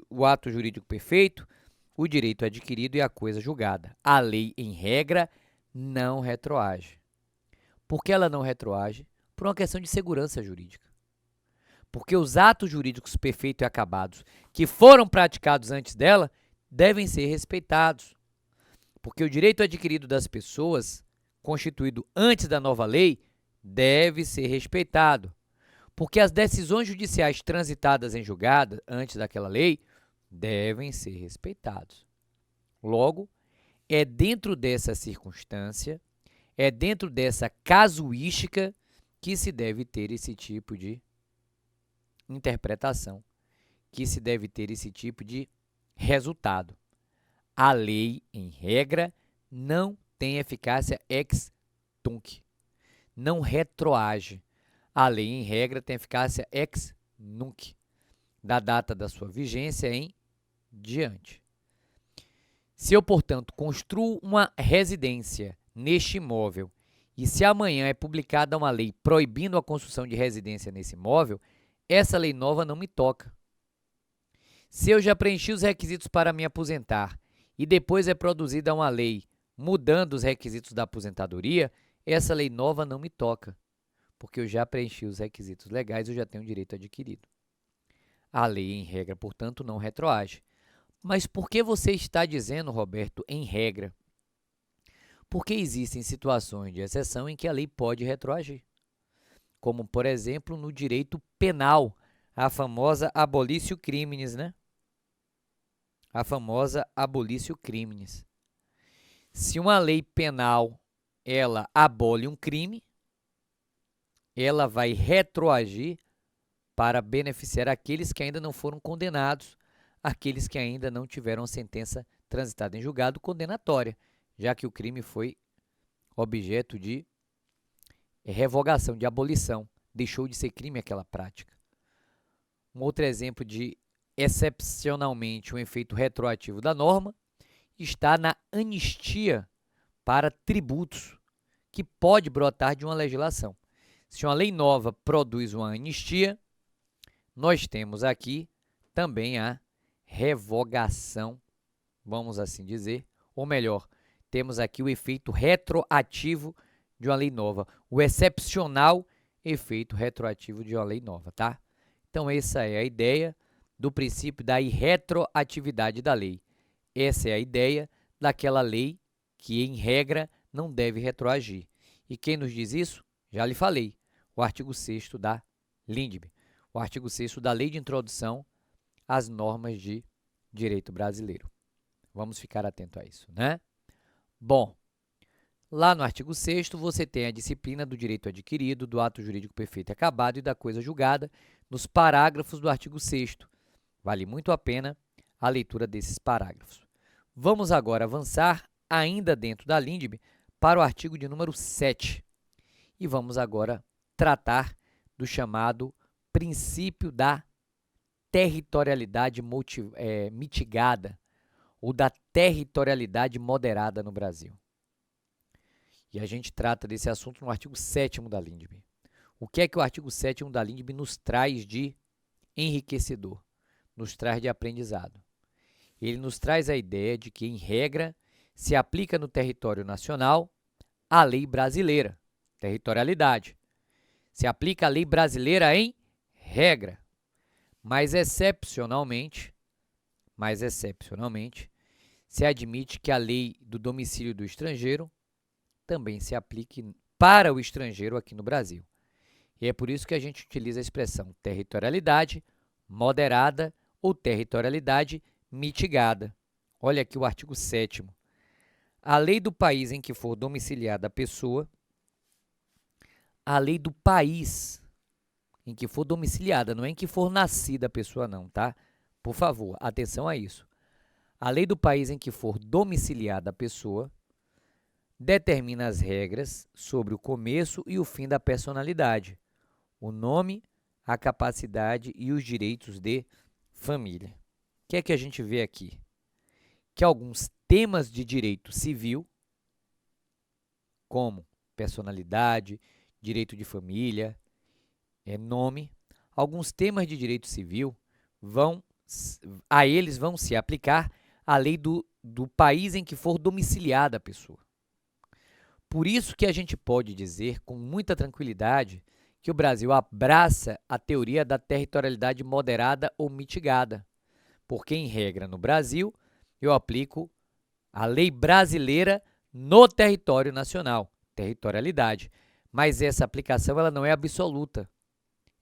o ato jurídico perfeito, o direito adquirido e a coisa julgada. A lei, em regra, não retroage. Por que ela não retroage? Por uma questão de segurança jurídica. Porque os atos jurídicos perfeitos e acabados que foram praticados antes dela devem ser respeitados. Porque o direito adquirido das pessoas, constituído antes da nova lei, deve ser respeitado. Porque as decisões judiciais transitadas em julgado antes daquela lei devem ser respeitados. Logo, é dentro dessa circunstância, é dentro dessa casuística que se deve ter esse tipo de interpretação, que se deve ter esse tipo de resultado. A lei, em regra, não tem eficácia ex tunc, não retroage. A lei, em regra, tem eficácia ex nunc, da data da sua vigência em diante. Se eu, portanto, construo uma residência neste imóvel e se amanhã é publicada uma lei proibindo a construção de residência nesse imóvel, essa lei nova não me toca. Se eu já preenchi os requisitos para me aposentar e depois é produzida uma lei mudando os requisitos da aposentadoria, essa lei nova não me toca, porque eu já preenchi os requisitos legais, eu já tenho direito adquirido. A lei, em regra, portanto, não retroage. Mas por que você está dizendo, Roberto, em regra? Porque existem situações de exceção em que a lei pode retroagir, como, por exemplo, no direito penal, a famosa abolitio criminis, né? A famosa abolitio criminis. Se uma lei penal, ela abole um crime, ela vai retroagir para beneficiar aqueles que ainda não foram condenados, aqueles que ainda não tiveram sentença transitada em julgado condenatória, já que o crime foi objeto de revogação, de abolição, deixou de ser crime aquela prática. Um outro exemplo de, excepcionalmente, um efeito retroativo da norma está na anistia para tributos, que pode brotar de uma legislação. Se uma lei nova produz uma anistia, nós temos aqui também a revogação, vamos assim dizer, ou melhor, temos aqui o efeito retroativo de uma lei nova, o excepcional efeito retroativo de uma lei nova, tá? Então, essa é a ideia do princípio da irretroatividade da lei. Essa é a ideia daquela lei que, em regra, não deve retroagir. E quem nos diz isso? Já lhe falei, o artigo 6º da LINDB, o artigo 6º da Lei de Introdução às Normas de Direito Brasileiro. Vamos ficar atento a isso, né? Bom, lá no artigo 6º você tem a disciplina do direito adquirido, do ato jurídico perfeito e acabado e da coisa julgada nos parágrafos do artigo 6º. Vale muito a pena a leitura desses parágrafos. Vamos agora avançar, ainda dentro da LINDB, para o artigo de número 7. E vamos agora tratar do chamado princípio da territorialidade mitigada ou da territorialidade moderada no Brasil. E a gente trata desse assunto no artigo 7º da LINDB. O que é que o artigo 7º da LINDB nos traz de enriquecedor, nos traz de aprendizado? Ele nos traz a ideia de que, em regra, se aplica no território nacional a lei brasileira, territorialidade. Se aplica a lei brasileira em regra, mas excepcionalmente, se admite que a lei do domicílio do estrangeiro também se aplique para o estrangeiro aqui no Brasil. E é por isso que a gente utiliza a expressão territorialidade moderada ou territorialidade mitigada. Olha aqui o artigo 7º. A lei do país em que for domiciliada a pessoa, a lei do país em que for domiciliada, não é em que for nascida a pessoa não, tá? Por favor, atenção a isso. A lei do país em que for domiciliada a pessoa determina as regras sobre o começo e o fim da personalidade, o nome, a capacidade e os direitos de família. O que é que a gente vê aqui? Que alguns temas de direito civil, como personalidade, direito de família, nome, alguns temas de direito civil a eles vão se aplicar a lei do país em que for domiciliada a pessoa. Por isso que a gente pode dizer com muita tranquilidade que o Brasil abraça a teoria da territorialidade moderada ou mitigada, porque, em regra, no Brasil, eu aplico a lei brasileira no território nacional, territorialidade. Mas essa aplicação ela não é absoluta,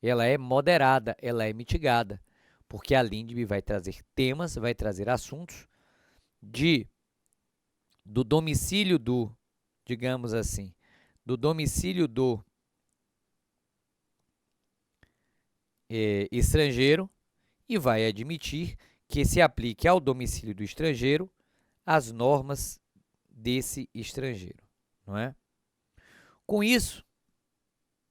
ela é moderada, ela é mitigada, porque a LINDB vai trazer temas, vai trazer assuntos do domicílio do, digamos assim, do domicílio do estrangeiro e vai admitir que se aplique ao domicílio do estrangeiro as normas desse estrangeiro, não é? Com isso,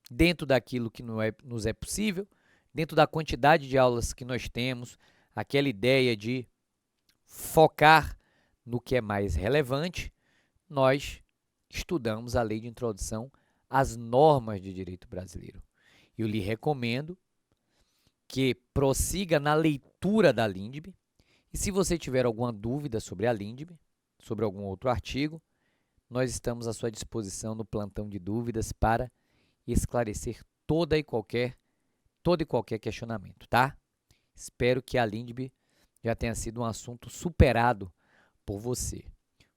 dentro daquilo que nos é possível, dentro da quantidade de aulas que nós temos, aquela ideia de focar no que é mais relevante, nós estudamos a Lei de Introdução às Normas de Direito Brasileiro. Eu lhe recomendo que prossiga na leitura da LINDB e se você tiver alguma dúvida sobre a LINDB, sobre algum outro artigo, nós estamos à sua disposição no plantão de dúvidas para esclarecer todo e qualquer questionamento, tá? Espero que a LINDB já tenha sido um assunto superado por você.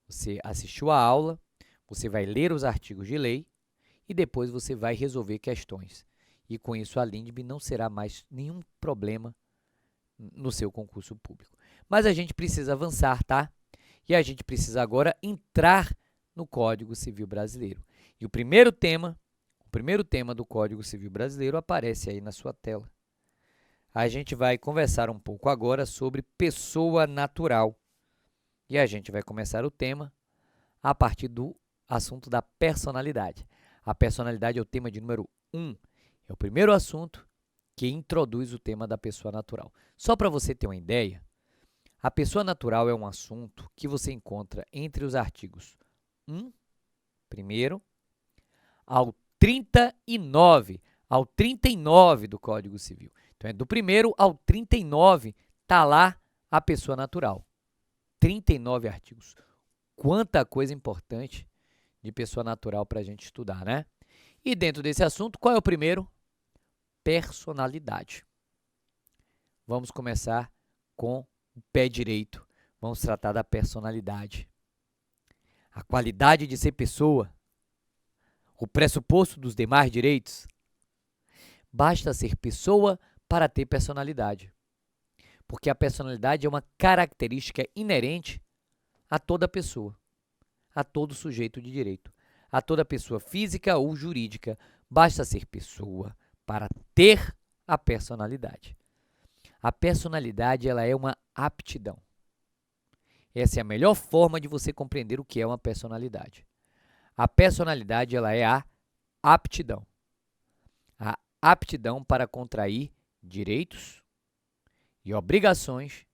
Você assistiu a aula, você vai ler os artigos de lei e depois você vai resolver questões. E com isso a LINDB não será mais nenhum problema no seu concurso público. Mas a gente precisa avançar, tá? E a gente precisa agora entrar no Código Civil Brasileiro. E o primeiro tema do Código Civil Brasileiro aparece aí na sua tela. A gente vai conversar um pouco agora sobre pessoa natural. E a gente vai começar o tema a partir do assunto da personalidade. A personalidade é o tema de número 1. É o primeiro assunto que introduz o tema da pessoa natural. Só para você ter uma ideia, a pessoa natural é um assunto que você encontra entre os artigos 1, primeiro, ao 39 do Código Civil. Então, é do 1º ao 39, está lá a pessoa natural. 39 artigos. Quanta coisa importante de pessoa natural para a gente estudar, né? E dentro desse assunto, qual é o primeiro? Personalidade. Vamos começar com o pé direito. Vamos tratar da personalidade. A qualidade de ser pessoa. o pressuposto dos demais direitos? Basta ser pessoa para ter personalidade, porque a personalidade é uma característica inerente a toda pessoa, a todo sujeito de direito, a toda pessoa física ou jurídica. Basta ser pessoa para ter a personalidade. A personalidade, ela é uma aptidão. Essa é a melhor forma de você compreender o que é uma personalidade. A personalidade, ela é a aptidão. A aptidão para contrair direitos e obrigações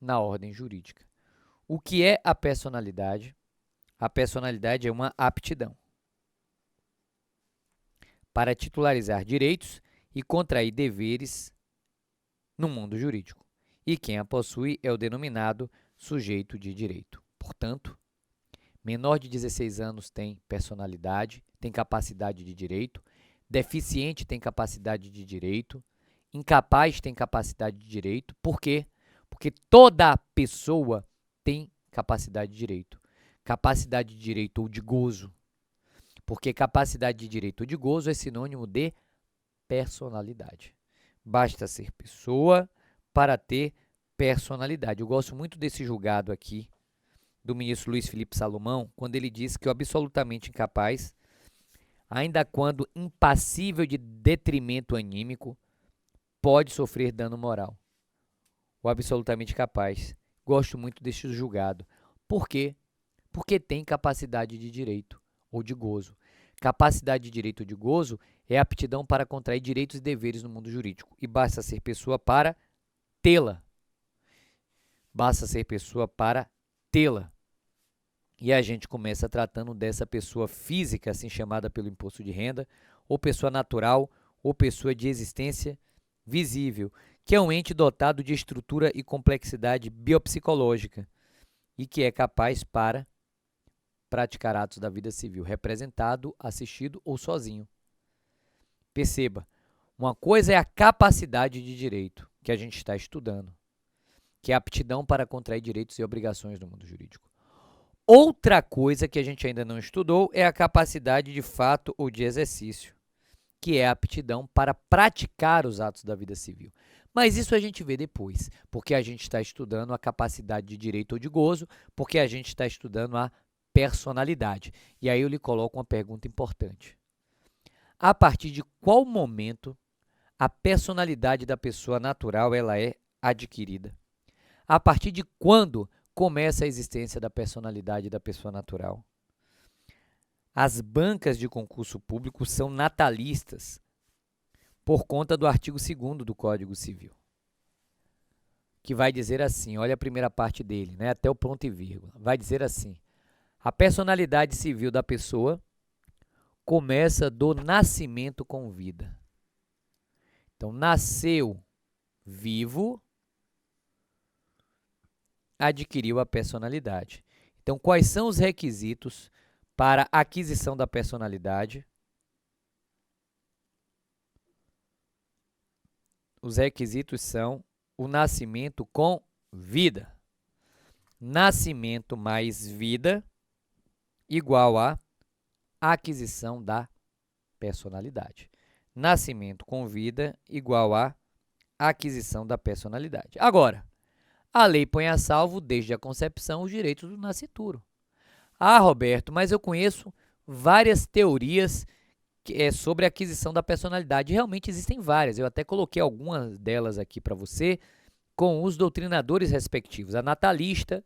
na ordem jurídica. O que é a personalidade? A personalidade é uma aptidão para titularizar direitos e contrair deveres no mundo jurídico. E quem a possui é o denominado sujeito de direito. Portanto, menor de 16 anos tem personalidade, tem capacidade de direito, deficiente tem capacidade de direito, incapaz tem capacidade de direito. Por quê? Porque toda pessoa tem capacidade de direito. Capacidade de direito ou de gozo. Porque capacidade de direito ou de gozo é sinônimo de personalidade. Basta ser pessoa para ter personalidade. Eu gosto muito desse julgado aqui do ministro Luiz Felipe Salomão, quando ele diz que o absolutamente incapaz, ainda quando impassível de detrimento anímico, pode sofrer dano moral. O absolutamente capaz. Gosto muito desse julgado. Por quê? Porque tem capacidade de direito ou de gozo. Capacidade de direito ou de gozo é aptidão para contrair direitos e deveres no mundo jurídico. E basta ser pessoa para tê-la. Basta ser pessoa para tê-la. E a gente começa tratando dessa pessoa física, assim chamada pelo imposto de renda, ou pessoa natural, ou pessoa de existência visível, que é um ente dotado de estrutura e complexidade biopsicológica e que é capaz para praticar atos da vida civil, representado, assistido ou sozinho. Perceba, uma coisa é a capacidade de direito, que a gente está estudando, que é a aptidão para contrair direitos e obrigações no mundo jurídico. Outra coisa que a gente ainda não estudou é a capacidade de fato ou de exercício, que é a aptidão para praticar os atos da vida civil. Mas isso a gente vê depois, porque a gente está estudando a capacidade de direito ou de gozo, porque a gente está estudando a personalidade. E aí eu lhe coloco uma pergunta importante. A partir de qual momento a personalidade da pessoa natural ela é adquirida? A partir de quando começa a existência da personalidade da pessoa natural? As bancas de concurso público são natalistas por conta do artigo 2º do Código Civil, que vai dizer assim, olha a primeira parte dele, né, até o ponto e vírgula, vai dizer assim: a personalidade civil da pessoa começa do nascimento com vida. Então, nasceu vivo, adquiriu a personalidade. Então, quais são os requisitos para a aquisição da personalidade? Os requisitos são o nascimento com vida. Nascimento mais vida igual a aquisição da personalidade. Nascimento com vida igual a aquisição da personalidade. Agora, a lei põe a salvo, desde a concepção, os direitos do nascituro. Ah, Roberto, mas eu conheço várias teorias sobre a aquisição da personalidade. Realmente existem várias. Eu até coloquei algumas delas aqui para você, com os doutrinadores respectivos. A natalista,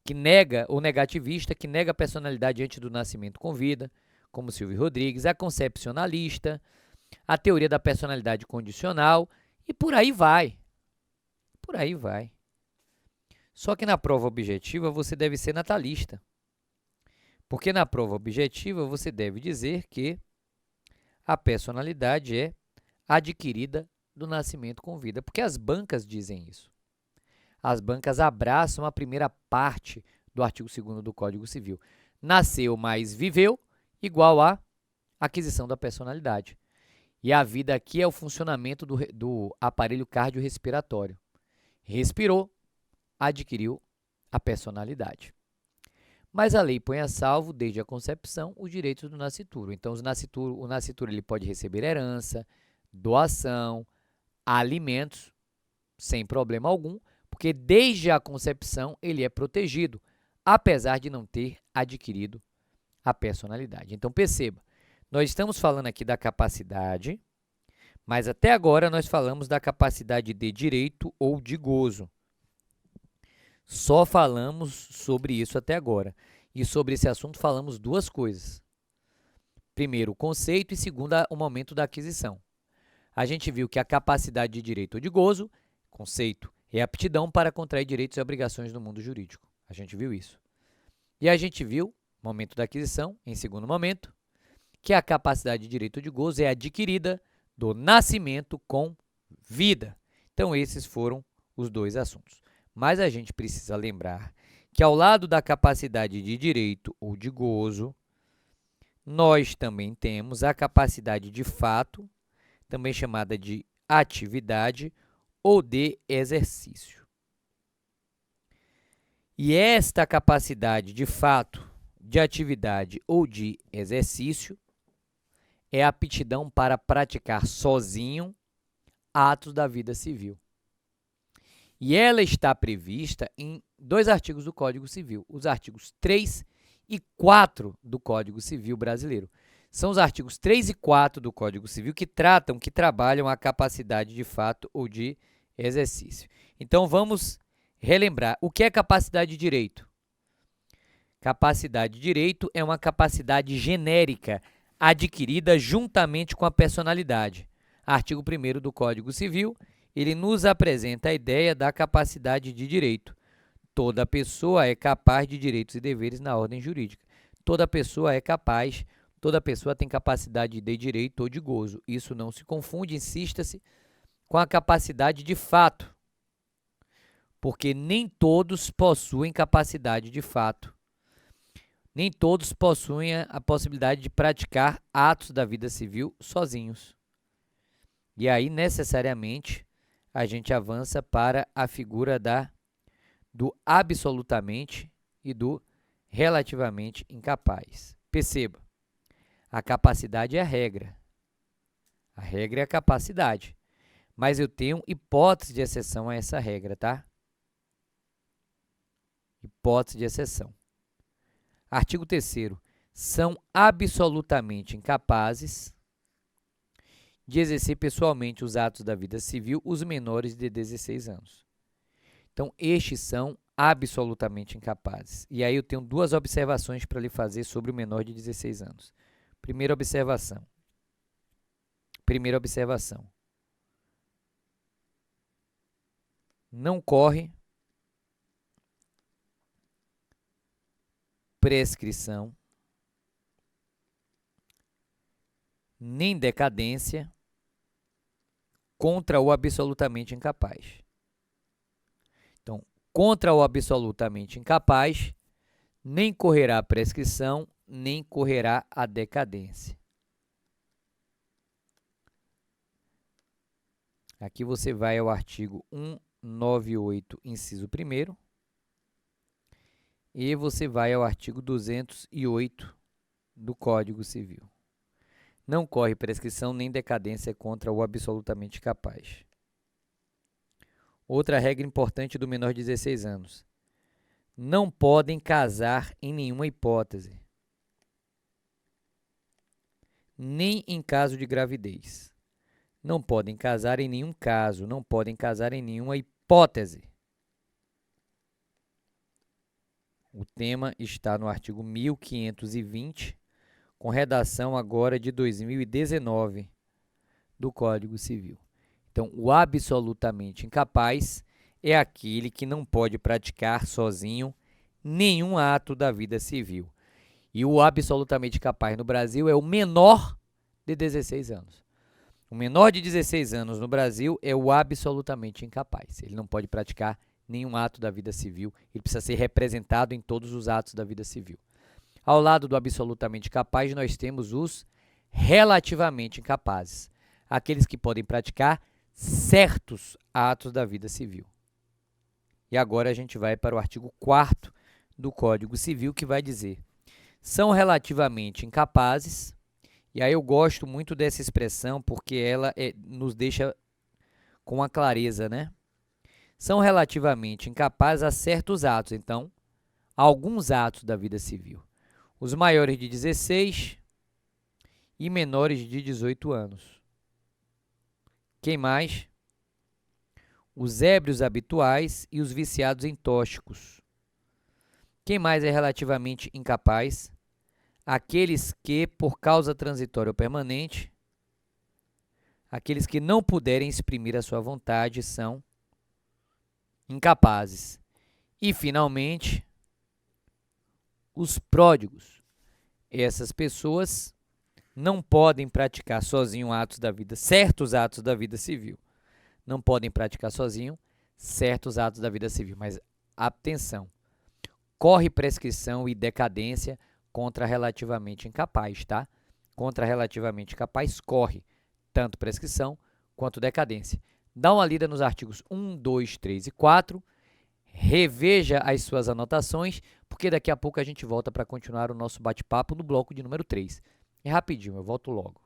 que nega, ou negativista, que nega a personalidade antes do nascimento com vida, como Silvio Rodrigues. A concepcionalista, a teoria da personalidade condicional, e por aí vai. Por aí vai. Só que na prova objetiva você deve ser natalista. Porque na prova objetiva você deve dizer que a personalidade é adquirida do nascimento com vida. Porque as bancas dizem isso. As bancas abraçam a primeira parte do artigo 2º do Código Civil. Nasceu mais viveu igual a aquisição da personalidade. E a vida aqui é o funcionamento do aparelho cardiorrespiratório. Respirou, adquiriu a personalidade. Mas a lei põe a salvo, desde a concepção, os direitos do nascituro. Então, o nascituro ele pode receber herança, doação, alimentos, sem problema algum, porque desde a concepção ele é protegido, apesar de não ter adquirido a personalidade. Então, perceba, nós estamos falando aqui da capacidade, mas até agora nós falamos da capacidade de direito ou de gozo. Só falamos sobre isso até agora. E sobre esse assunto falamos duas coisas. Primeiro, o conceito e segundo, o momento da aquisição. A gente viu que a capacidade de direito ou de gozo, conceito, é aptidão para contrair direitos e obrigações no mundo jurídico. A gente viu isso. E a gente viu, momento da aquisição, em segundo momento, que a capacidade de direito ou de gozo é adquirida do nascimento com vida. Então, esses foram os dois assuntos. Mas a gente precisa lembrar que, ao lado da capacidade de direito ou de gozo, nós também temos a capacidade de fato, também chamada de atividade ou de exercício. E esta capacidade de fato, de atividade ou de exercício é a aptidão para praticar sozinho atos da vida civil. E ela está prevista em dois artigos do Código Civil, os artigos 3 e 4 do Código Civil brasileiro. São os artigos 3 e 4 do Código Civil que trabalham a capacidade de fato ou de exercício. Então, vamos relembrar. O que é capacidade de direito? Capacidade de direito é uma capacidade genérica adquirida juntamente com a personalidade. Artigo 1º do Código Civil, ele nos apresenta a ideia da capacidade de direito. Toda pessoa é capaz de direitos e deveres na ordem jurídica. Toda pessoa é capaz, toda pessoa tem capacidade de direito ou de gozo. Isso não se confunde, insista-se, com a capacidade de fato, porque nem todos possuem capacidade de fato. Nem todos possuem a possibilidade de praticar atos da vida civil sozinhos. E aí, necessariamente, a gente avança para a figura do absolutamente e do relativamente incapaz. Perceba, a capacidade é a regra. A regra é a capacidade. Mas eu tenho hipótese de exceção a essa regra, tá? Hipótese de exceção. Artigo 3º. São absolutamente incapazes de exercer pessoalmente os atos da vida civil os menores de 16 anos. Então, estes são absolutamente incapazes. E aí eu tenho duas observações para lhe fazer sobre o menor de 16 anos. Primeira observação. Não corre prescrição, nem decadência contra o absolutamente incapaz. Então, contra o absolutamente incapaz, nem correrá a prescrição, nem correrá a decadência. Aqui você vai ao artigo 198, inciso 1º, e você vai ao artigo 208 do Código Civil. Não corre prescrição nem decadência contra o absolutamente capaz. Outra regra importante do menor de 16 anos. Não podem casar em nenhuma hipótese, nem em caso de gravidez. Não podem casar em nenhum caso, não podem casar em nenhuma hipótese. O tema está no artigo 1520, com redação agora de 2019 do Código Civil. Então, o absolutamente incapaz é aquele que não pode praticar sozinho nenhum ato da vida civil. E o absolutamente capaz no Brasil é o menor de 16 anos. O menor de 16 anos no Brasil é o absolutamente incapaz. Ele não pode praticar nenhum ato da vida civil, ele precisa ser representado em todos os atos da vida civil. Ao lado do absolutamente capaz, nós temos os relativamente incapazes, aqueles que podem praticar certos atos da vida civil. E agora a gente vai para o artigo 4º do Código Civil, que vai dizer: são relativamente incapazes. E aí eu gosto muito dessa expressão porque ela nos deixa com uma clareza, né? São relativamente incapazes a certos atos. Então, alguns atos da vida civil. Os maiores de 16 e menores de 18 anos. Quem mais? Os ébrios habituais e os viciados em tóxicos. Quem mais é relativamente incapaz? Aqueles que, por causa transitória ou permanente, aqueles que não puderem exprimir a sua vontade são incapazes. E, finalmente, os pródigos. Essas pessoas não podem praticar sozinho certos atos da vida civil. Não podem praticar sozinho certos atos da vida civil. Mas, atenção, corre prescrição e decadência contra relativamente incapaz, tá? Contra relativamente incapaz corre tanto prescrição quanto decadência. Dá uma lida nos artigos 1, 2, 3 e 4, reveja as suas anotações, porque daqui a pouco a gente volta para continuar o nosso bate-papo no bloco de número 3. É rapidinho, eu volto logo.